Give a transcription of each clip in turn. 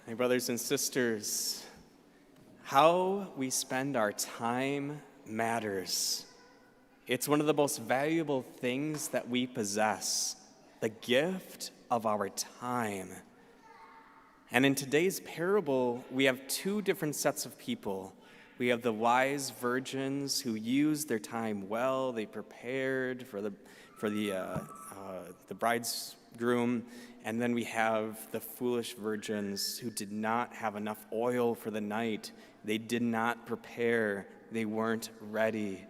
My brothers and sisters, how we spend our time matters. It's one of the most valuable things that we possess, the gift of our time. And in today's parable, we have two different sets of people. We have the wise virgins who used their time well. They prepared for the bridegroom. And then we have the foolish virgins who did not have enough oil for the night. They did not prepare. They weren't ready.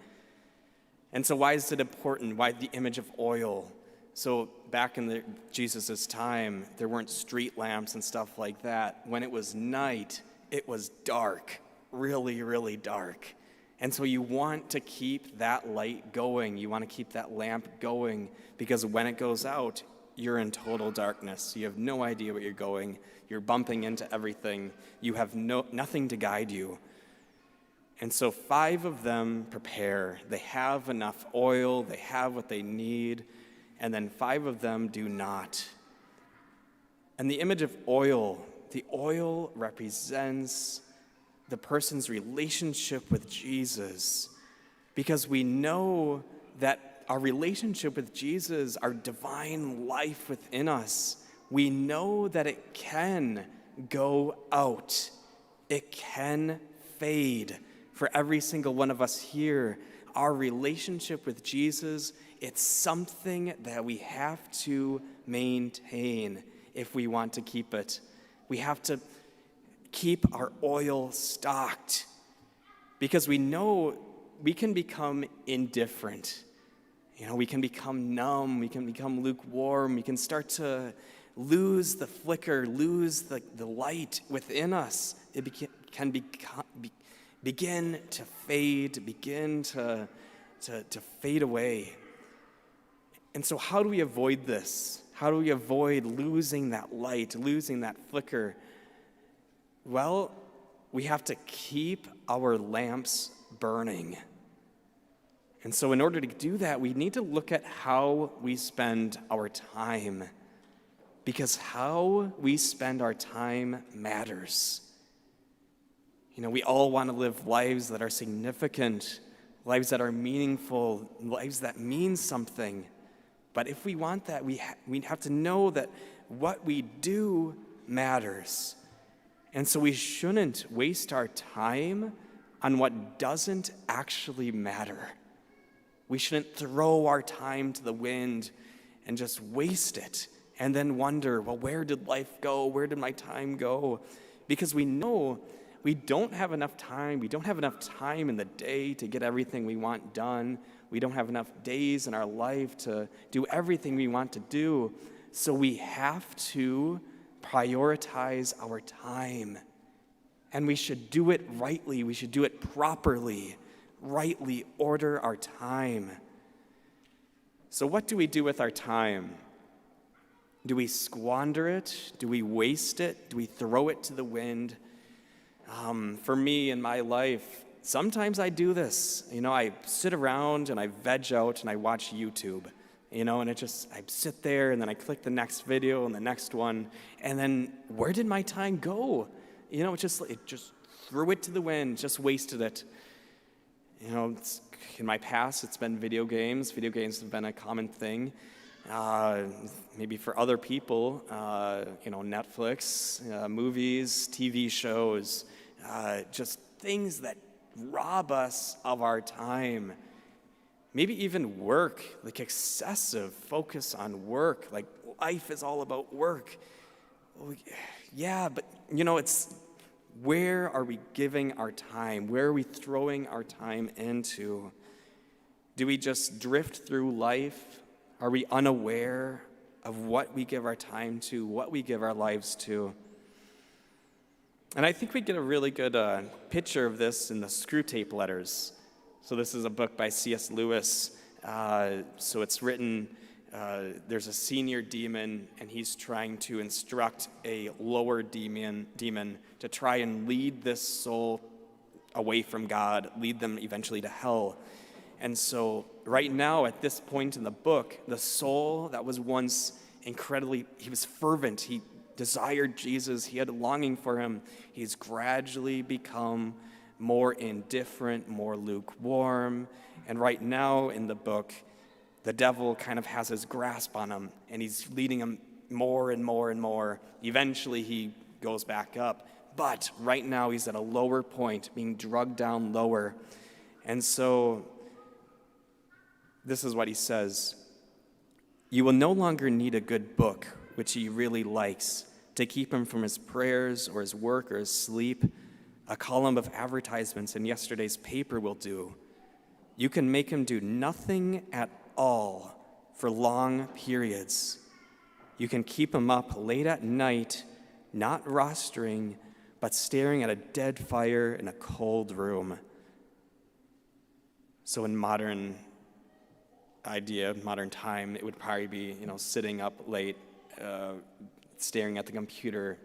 And so why is it important? Why the image of oil? So back in Jesus' time, there weren't street lamps and stuff like that. When it was night, it was dark, really, really dark. And so you want to keep that light going. You want to keep that lamp going because when it goes out, you're in total darkness. You have no idea where you're going. You're bumping into everything. You have nothing to guide you. And so 5 of them prepare. They have enough oil. They have what they need. And then 5 of them do not. And the image of oil, the oil represents the person's relationship with Jesus, because we know that our relationship with Jesus, our divine life within us, we know that it can go out. It can fade. For every single one of us here, our relationship with Jesus, it's something that we have to maintain if we want to keep it. We have to keep our oil stocked because we know we can become indifferent. We can become numb, we can become lukewarm, we can start to lose the flicker, lose the light within us. It can begin to fade, begin to fade away. And so how do we avoid this? How do we avoid losing that light, losing that flicker? Well, we have to keep our lamps burning. And so in order to do that, we need to look at how we spend our time, because how we spend our time matters. We all want to live lives that are significant, lives that are meaningful, lives that mean something. But if we want that, we have to know that what we do matters. And so we shouldn't waste our time on what doesn't actually matter. We shouldn't throw our time to the wind and just waste it and then wonder, well, where did life go? Where did my time go? Because we know we don't have enough time. We don't have enough time in the day to get everything we want done. We don't have enough days in our life to do everything we want to do. So we have to prioritize our time. And we should do it rightly. We should do it properly. Rightly order our time. So what do we do with our time? Do we squander it? Do we waste it? Do we throw it to the wind? For me in my life, sometimes I do this. I sit around and I veg out and I watch YouTube. And I sit there and then I click the next video and the next one. And then where did my time go? It just threw it to the wind, just wasted it. In my past, it's been video games. Video games have been a common thing. Maybe for other people, Netflix, movies, TV shows, just things that rob us of our time. Maybe even work, like excessive focus on work, like life is all about work. Well, yeah, but it's where are we giving our time? Where are we throwing our time into? Do we just drift through life? Are we unaware of what we give our time to, what we give our lives to? And I think we get a really good picture of this in the Screw Tape Letters. So this is a book by C.S. Lewis. So it's written, there's a senior demon, and he's trying to instruct a lower demon to try and lead this soul away from God, lead them eventually to hell. And so right now, at this point in the book, the soul that was once he was fervent, he desired Jesus, he had a longing for him, he's gradually become more indifferent, more lukewarm. And right now in the book, the devil kind of has his grasp on him, and he's leading him more and more and more. Eventually he goes back up, but right now he's at a lower point, being drugged down lower. And so this is what he says: "You will no longer need a good book, which he really likes, to keep him from his prayers or his work or his sleep. A column of advertisements in yesterday's paper will do. You can make him do nothing at all for long periods. You can keep him up late at night, not rostering, but staring at a dead fire in a cold room." So in modern time, it would probably be, sitting up late, staring at the computer,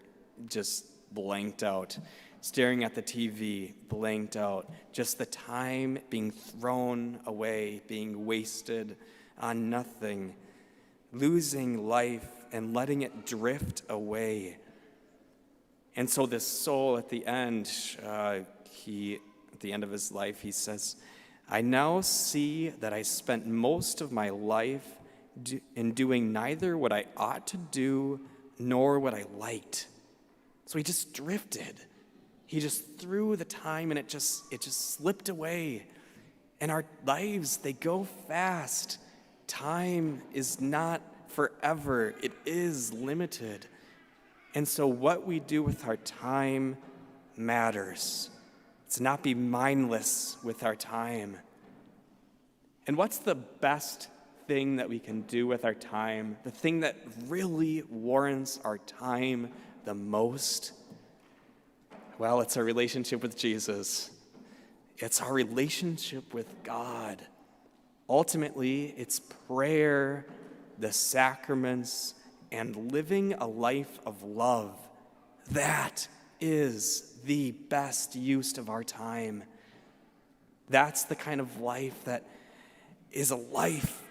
just blanked out, staring at the TV, blanked out, just the time being thrown away, being wasted on nothing, losing life and letting it drift away. And so this soul at the end, at the end of his life, he says, "I now see that I spent most of my life in doing neither what I ought to do nor what I liked." So he just drifted. He just threw the time, and it just slipped away. And our lives, they go fast. Time is not forever. It is limited. And so what we do with our time matters. It's not be mindless with our time. And what's the best thing that we can do with our time? The thing that really warrants our time the most? Well, it's our relationship with Jesus. It's our relationship with God. Ultimately, it's prayer, the sacraments, and living a life of love. That is the best use of our time. That's the kind of life that is a life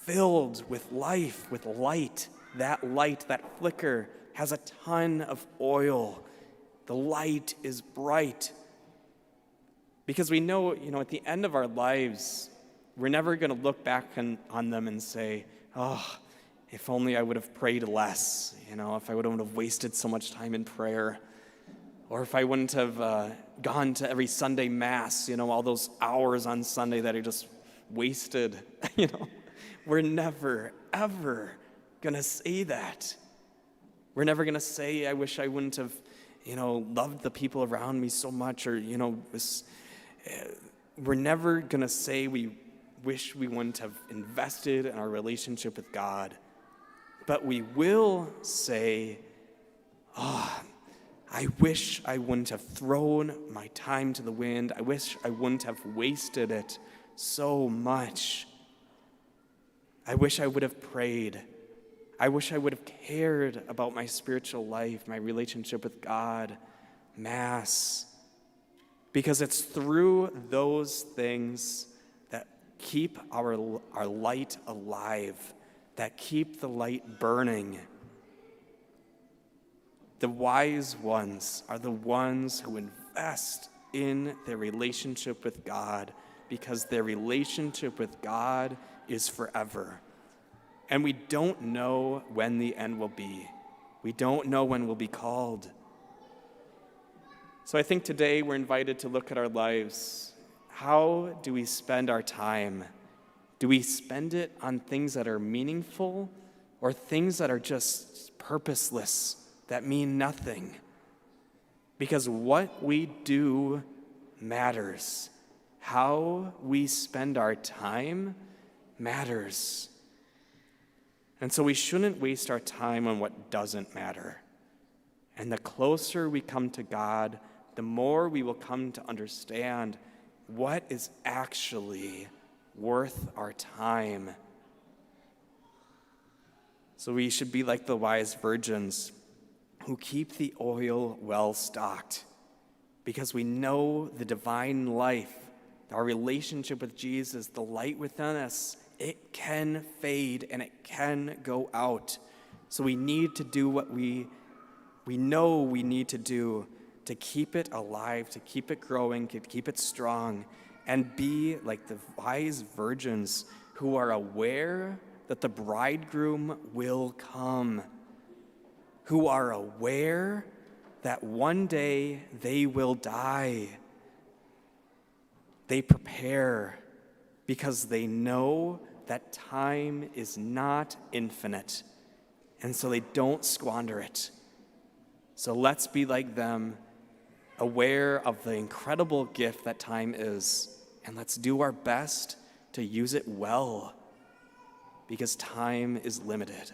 filled with life, with light. That light, that flicker, has a ton of oil. The light is bright. Because we know, at the end of our lives, we're never going to look back on them and say, "Oh, if only I would have prayed less, if I wouldn't have wasted so much time in prayer, or if I wouldn't have gone to every Sunday Mass, all those hours on Sunday that I just wasted." We're never, ever going to say that. We're never going to say, "I wish I wouldn't have, loved the people around me so much," or, we're never going to say we wish we wouldn't have invested in our relationship with God. But we will say, I wish I wouldn't have thrown my time to the wind. I wish I wouldn't have wasted it so much. I wish I would have prayed. I wish I would have cared about my spiritual life, my relationship with God, Mass. Because it's through those things that keep our light alive, that keep the light burning. The wise ones are the ones who invest in their relationship with God, because their relationship with God is forever. And we don't know when the end will be. We don't know when we'll be called. So I think today we're invited to look at our lives. How do we spend our time? Do we spend it on things that are meaningful, or things that are just purposeless, that mean nothing? Because what we do matters. How we spend our time matters. And so we shouldn't waste our time on what doesn't matter. And the closer we come to God, the more we will come to understand what is actually worth our time. So we should be like the wise virgins who keep the oil well stocked, because we know the divine life, our relationship with Jesus, the light within us, it can fade and it can go out. So we need to do what we we know we need to do to keep it alive, to keep it growing, to keep it strong, and be like the wise virgins who are aware that the bridegroom will come, who are aware that one day they will die. They prepare because they know that time is not infinite, and so they don't squander it. So let's be like them, aware of the incredible gift that time is, and let's do our best to use it well, because time is limited.